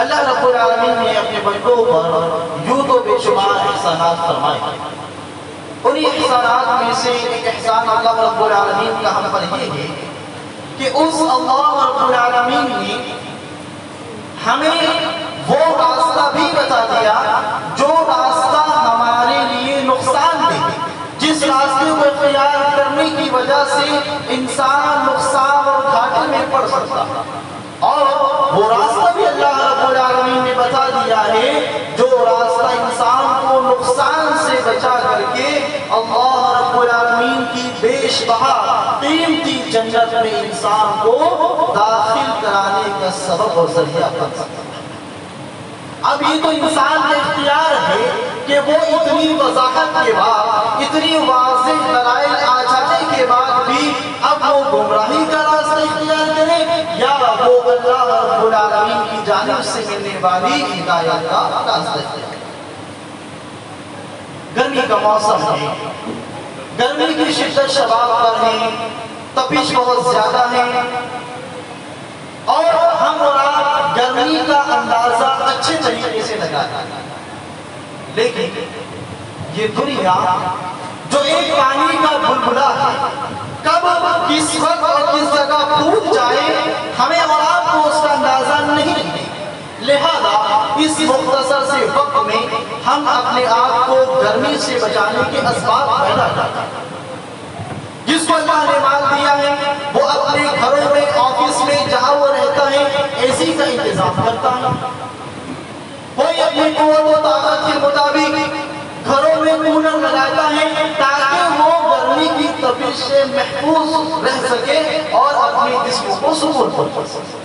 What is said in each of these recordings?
اللہ رب العالمین نے اپنے بندوں پر یوں تو بے شمار احسانات فرمائے. انہی احسانات میں سے ایک احسان اللہ رب العالمین کا ہم پر یہ ہے کہ اس اللہ رب العالمین نے ہمیں وہ راستہ بھی بتا دیا جو راستہ ہمارے لیے نقصان دہ، جس راستے کو اختیار کرنے کی وجہ سے انسان نقصان اور گھاٹے میں پڑ سکتا ہے. اور وہ راستہ بھی اللہ رب العالمین نے بتا دیا ہے جو راستہ انسان کو نقصان سے بچا کر کے اللہ رب العالمین کی بیش بہا قیمتی جنت میں انسان کو داخل کرانے کا سبب اور ذریعہ بن سکتا ہے. اب یہ تو انسان کا اختیار ہے کہ وہ اتنی وضاحت کے بعد، اتنی واضح دلائل آ جانے کے بعد بھی اب وہ گمراہی کا راستہ اختیار کرے یا وہ اللہ رب العالمین کی جانب سے ملنے والی ہدایت کا راستہ اختیار کرے. گرمی کا موسم ہے، گرمی کی شدت شباب پر ہے، تپش بہت زیادہ ہے اور ہم اور آپ گرمی کا اندازہ اچھے طریقے سے لگاتے ہیں. لیکن یہ دنیا جو ایک پانی کا بلبلا ہے، کب کس وقت اور کس جگہ پھوٹ جائے ہمیں اور آپ کو اس کا اندازہ نہیں ہے. لہذا اس مختصر سے وقت میں ہم اپنے آپ کو گرمی سے بچانے کے اسباب پیدا کرتے ہیں. جس کو اللہ نے مال دیا ہے وہ اپنے گھروں میں، آفس میں، جہاں وہ رہتا ہے اے سی کا انتظام کرتا ہے. کوئی اپنی قوت و طاقت کے مطابق گھروں میں کولر لگاتا ہے تاکہ وہ گرمی کی تپش سے محفوظ رہ سکے اور اپنے جسم کو سکون پہنچا سکے.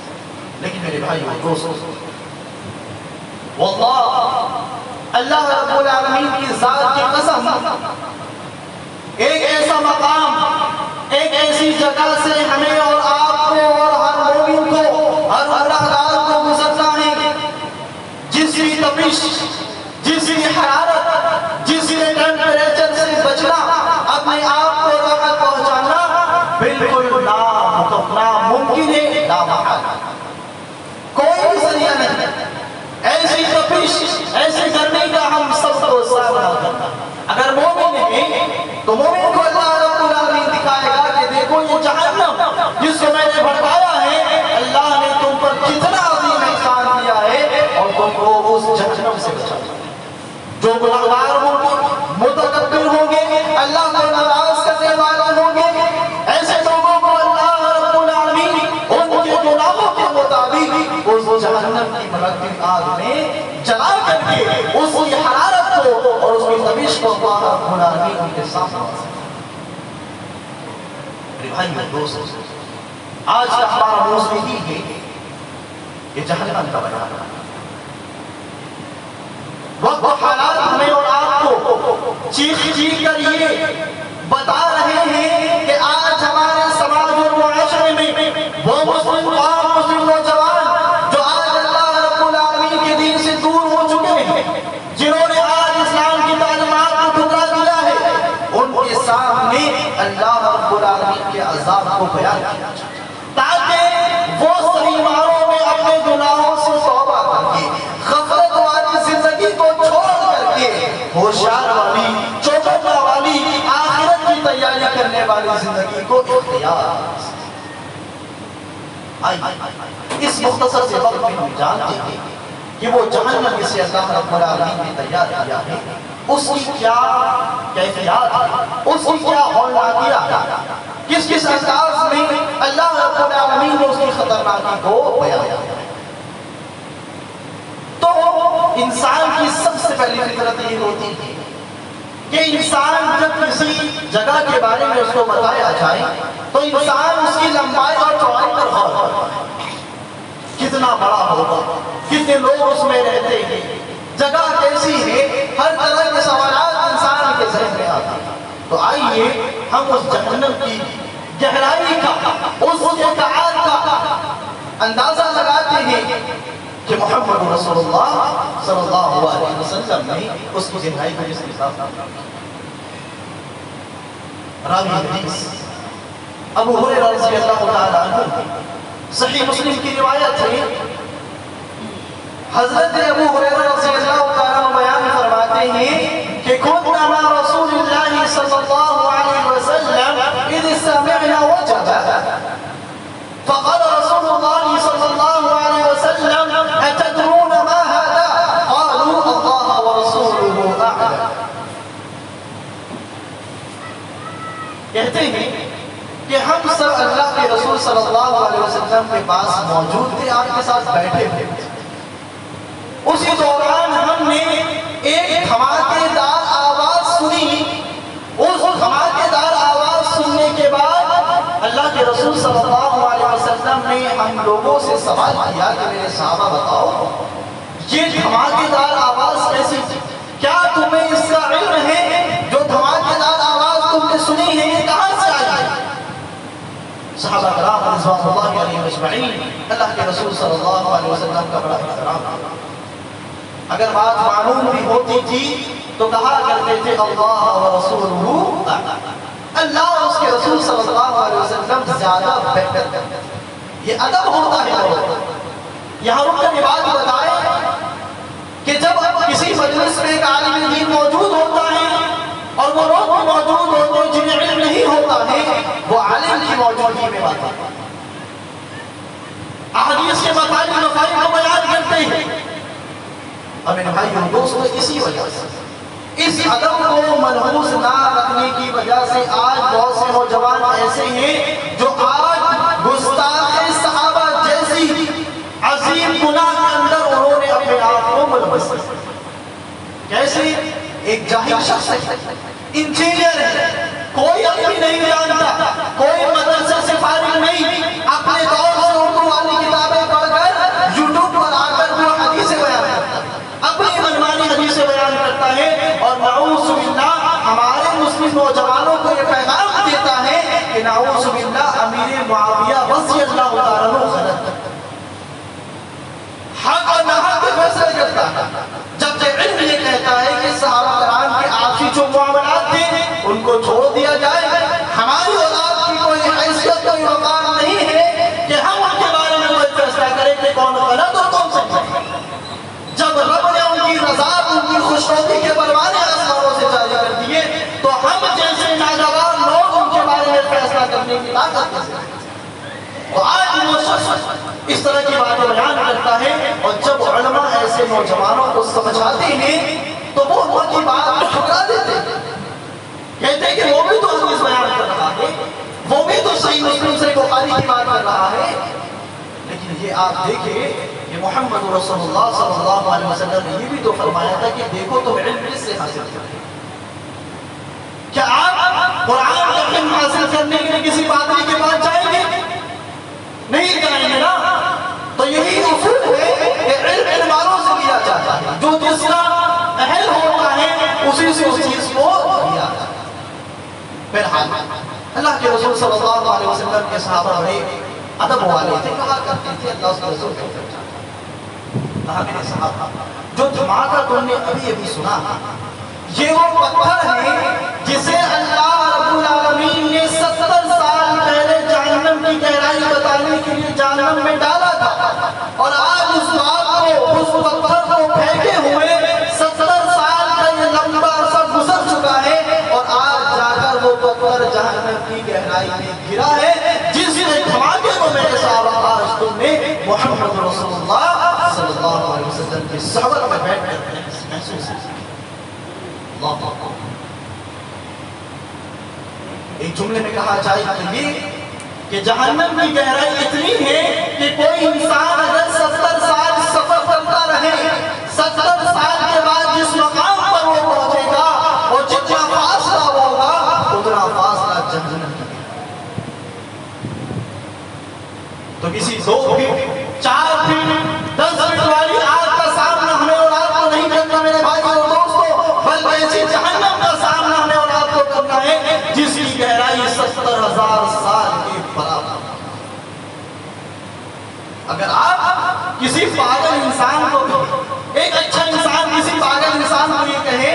لیکن میرے بھائی اور دوستو، واللہ اللہ رب العالمین کی ذات کی قسم، ایک ایسا مقام، ایک ایسی جگہ سے ہمیں اور آپ کو اور ہر مومن کو، ہر اللہ کو گزرنا ہے جس کی تپش، جس کی حرارت، جس کے ٹیمپریچر سے بچنا، اپنے آپ کو راحت پہنچانا بالکل ناممکن ہے، نامحال. کوئی بھی ذریعہ نہیں. ایسی تپش، ایسی گرمی کا ہم سب کو سامنا کرنا. اگر مومن ہے تو مومن کو اللہ رب العالمین دکھائے گا کہ دیکھو یہ جہنم جس کو میں نے بھڑکایا ہے، اللہ نے تم پر کتنا عظیم احسان کیا ہے اور تم کو اس جہنم سے بچایا. جو گناہگار ہوں گے، متکبر ہوں گے، اللہ کو ناراض کرنے والے ہوں گے، ایسے لوگوں کو اللہ رب العالمین ان کے گناہوں کے مطابق اس جہنم کی بھڑکتی آگ میں جلا کر کے اس کی حرارت کو اور اس کی تپش کو اللہ رب العالمین ان کے سامنے رکھتا ہے. میرے بھائی اور دوستو، آج کا ہمارا موضوع یہی ہے کہ جہنم کا بیان. وقت حالات ہمیں اور آپ کو چیخ چیخ کر یہ بتا رہے ہیں کہ آج ہمارے سماج اور معاشرے میں وہ مسلم قوم، مسلم نوجوان جو آج اللہ رب العالمین کے دین سے دور ہو چکے ہیں، جنہوں نے آج اسلام کی تعلیمات کو ٹھکرا دیا ہے، ان کے سامنے اللہ رب العالمین کے عذاب کو بیان کیا تاکہ وہ صحیح معنوں میں اپنے گناہوں سے توبہ کر کے غفلت والی زندگی کو چھوڑ کر کے ہوشیار والی، چوکنا والی، آخرت کی تیاری کرنے والی زندگی کو اختیار. اس مختصر سے وقت میں ہم جانتے ہیں کہ وہ جہنم جسے اللہ رب العالمین نے تیار کیا ہے اس کی کیا کیفیات ہے، اس کی کیا ہولناکیہ ہے، کس کس انداز میں اللہ رب العالمین نے اس کی خطرناکی کو بیان کیا ہے. تو انسان کی سب سے پہلی فطرت یہ ہوتی ہے کہ انسان جب کسی جگہ کے بارے میں اس کو بتایا جائے تو انسان اس کی لمبائی اور چوڑائی پر غور کرتا ہے. کتنا بڑا ہوگا، کتنے لوگ اس میں رہتے ہیں، جگہ کیسی ہے، ہر طرح کے سوالات انسان کے ذہن میں آتے ہیں. تو آئیے ہم اس جہنم کی گہرائی کا، اس ابعاد کا اندازہ لگاتے ہیں کہ محمد رسول اللہ صلی اللہ علیہ وسلم نے اس کی گہرائی کو جس کے ساتھ راوی حدیث ابو ہریرہ رضی اللہ تعالی عنہ، صحیح مسلم کی روایت ہے حضرت ابو ہریرہ رضی اللہ تعالیٰ عنہ بیان فرماتے ہیں کہ كنا مع رسول اللہ صلی اللہ علیہ وسلم اذ سمعنا وجبا فقال رسول الله صلى الله عليه وسلم أتدرون ما هذا؟ قالوا الله ورسوله أعلم. کہتے ہیں کہ ہم سب اللہ کے رسول صلی اللہ علیہ وسلم کے پاس موجود تھے، آپ کے ساتھ بیٹھے تھے. اسی دوران ہم نے ایک دھماکے دار آواز سنی. اس دھماکے دار آواز سننے کے بعد اللہ کے رسول صلی اللہ علیہ وسلم نے ہم لوگوں سے سوال کیا کہ میرے صحابہ بتاؤ یہ دھماکے دار آواز کیسی تھی؟ کیا تمہیں اس کا علم ہے؟ جو دھماکے دار آواز تم نے سنی ہے یہ کہاں سے آئی؟ صحابہ کرام رضوان اللہ علیہ اجمعین اللہ کے رسول صلی اللہ علیہ وسلم کا بڑا احترام. اگر بات معلوم بھی ہوتی تھی تو کہا کرتے تھے اللہ و رسولہ اعلم. اللہ اور اس کے رسول صلی اللہ علیہ وسلم زیادہ بہتر کرتے ہیں. یہ ادب ہوتا ہے لوگ. یہاں رک کر یہ بات بتائیں کہ جب کسی مجلس میں ایک عالم دین موجود ہوتا ہے اور وہ لوگ موجود ہوتے ہیں جنہیں علم نہیں ہوتا ہے وہ عالم کی موجودگی میں بات کرتے ہیں، احادیث کے مسائل کو بیان کرتے ہیں. اور میرے بھائیو دوستو اسی وجہ سے اس ادب کو منحوس نہ رکھنے کی وجہ سے آج بہت سے نوجوان ایسے ہیں جو آج گستاخ صحابہ جیسی عظیم گناہ کے اندر انہوں نے اپنے آپ کو ملوث کیا. کیسے؟ ایک جاہل شخص ہے، انجینئر ہے، کوئی عربی نہیں جانتا، کوئی مدرسے سے فارغ نہیں، اپنے دور سے اردو والی کتابیں پڑھ کر یوٹیوب پر آ کر وہ حدیثیں بیان کرتا ہے، اپنی منمانی حدیثیں بیان کرتا ہے. اور نعوذ باللہ ہمارے مسلم نوجوانوں کو یہ پیغام دیتا ہے کہ نعوذ باللہ امیر معاویہ رضی اللہ تعالیٰ عنہ غلط حق اور ناحق کے فیصلے کرتا ہے، جبکہ علم یہ کہتا ہے کہ صحابہ کرام کے آپسی جو معاملات تھے ان کو چھوڑ دیا جائے. ہماری اولاد کی کوئی حیثیت کوئی مقام نہیں ہے کہ ہم ان کے بارے میں کوئی فیصلہ کریں کہ کون غلط اور کون صحیح. جب رب نے ان کی رضا ان کی خوشنودی کے پروانے آسمانوں سے جاری کر دیے تو ہم جیسے ناجوان لوگ ان کے بارے میں فیصلہ کرنے کی طاقت کیسے؟ تو آج وہ شخص اس طرح کی باتیں بیان کرتا ہے اور جب علماء ایسے نوجوانوں کو سمجھاتے ہیں تو وہ ان کی بات کو ٹھکرا دیتے ہیں، کہتے ہیں کہ وہ بھی تو حدیث بیان کر رہا ہے، وہ بھی تو صحیح مسلم سے بخاری کی بات کر رہا ہے. لیکن یہ آپ دیکھیں کہ محمد رسول اللہ صلی اللہ علیہ وسلم نے یہ بھی تو فرمایا تھا کہ دیکھو تم علم کس سے حاصل کرتے ہیں. کیا آپ قرآن کا علم حاصل کرنے کے لیے کسی پادری کے پاس جائیں گے؟ نہیں جائیں گے نا. تو یہی اصول ہے کہ علم علم والوں سے لیا جاتا ہے، جو جس کا اہل ہوتا ہے اسی سے اس چیز کو لیا جاتا ہے. بہرحال اللہ کے رسول صلی اللہ علیہ وسلم کے صحابہ بڑے ادب والے تھے، کہا کرتے تھے اللہ اس کے رسول کو کہا میرے صحابہ جو دھماکہ تم نے ابھی ابھی سنا یہ وہ پتھر ہے جسے اللہ رب العالمین نے 70 سال پہلے جہنم کی گہرائی بتانے کے لیے جہنم میں ڈالا تھا، اور آج اس بات کو اس پتھر کو پھینکے ہوئے 70 سال کا یہ لمبا عرصہ گزر چکا ہے اور آج جا کر وہ پتھر جہنم کی گہرائی میں گرا ہے جس نے دھماکے کو میرے صحابہ آج تم نے محمد رسول اللہ صلی اللہ علیہ وسلم کی صحبت میں بیٹھ کر محسوس ہے. ایک جملے میں کہا جائے کہ جہنم کی گہرائی اتنی ہے کہ کوئی انسان اگر 70 سال سفر کرتا رہے 70 سال کے بعد جس مقام پر وہ پہنچے گا اور جتنا فاصلہ ہوگا اتنا فاصلہ جہنم کی. تو کسی 2 فٹ 4 فٹ 10 فٹ والی آگ کا سامنا ہمیں اور آپ کو نہیں کرنا میرے بھائی اور دوستو، بلکہ ایسی جہنم کا سامنا ہمیں اور آپ کو کرنا ہے جس کی گہرائی 70,000 سال کے برابر. اگر آپ کسی پاگل انسان کو ایک اچھا انسان کسی پاگل انسان کو یہ کہے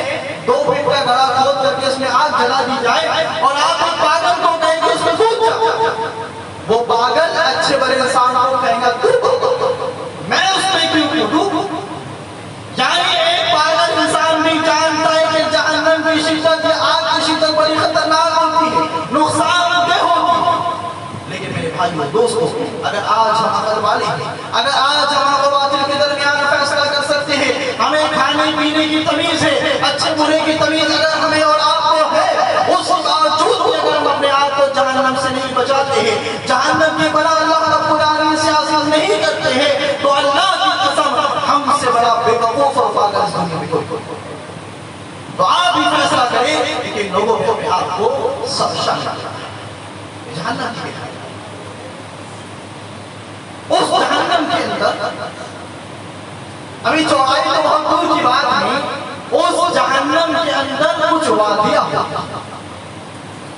2 فٹ کا گڑھا کھود کر کے اس میں آگ جلا دی جائے اور آپ ایک پاگل کو کہیں کہ اس میں کود جا، وہ پاگل اچھے بڑے انسان کو کہیں گا میں اس میں کیوں کودوں، بھائیوں دوستوں، اگر آج ہم عقل والے ہیں، اگر آج ہم حق و باطل کے درمیان فیصلہ کر سکتے ہیں، ہمیں کھانے پینے کی تمیز ہے، اچھے برے کی تمیز اگر ہمیں اور آپ کو ہے، اس باوجود بھی اگر ہم اپنے آپ کو جہنم سے نہیں بچاتے ہیں، جہنم کی بلا اللہ رب العالمین سے حاصل نہیں کرتے ہیں، تو اللہ کی قسم ہم سے بڑا بے وقوف اور پاگل اس دنیا میں کوئی تو آپ ہی فیصلہ کریں کہ لوگوں کو اپنے آپ کو سب شامل جہنم کی ہے۔ اس جہنم کے اندر ابھی چوڑائی تو بہت دور کی بات نہیں، اس جہنم کے اندر کچھ وادیاں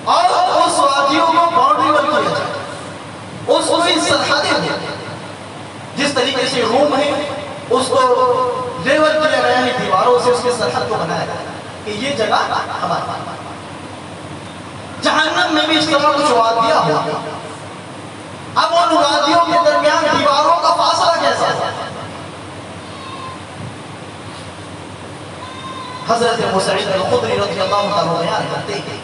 اور اس وادیوں کو باؤنڈری ول کیا جائے، اس کوئی سرحدیں ہیں، جس طریقے سے روم ہے اس کو لیول کیا گیا ہے، دیواروں سے اس کے سرحد کو بنایا گیا کہ یہ جگہ ہمارا۔ جہنم میں بھی اس طرح کچھ وادیاں ہوگی، اب ان وادیوں کے درمیان دیواروں کا فاصلہ کیسا ہے؟ حضرت ابو سعید الخدری رضی اللہ عنہ بیان کرتے ہیں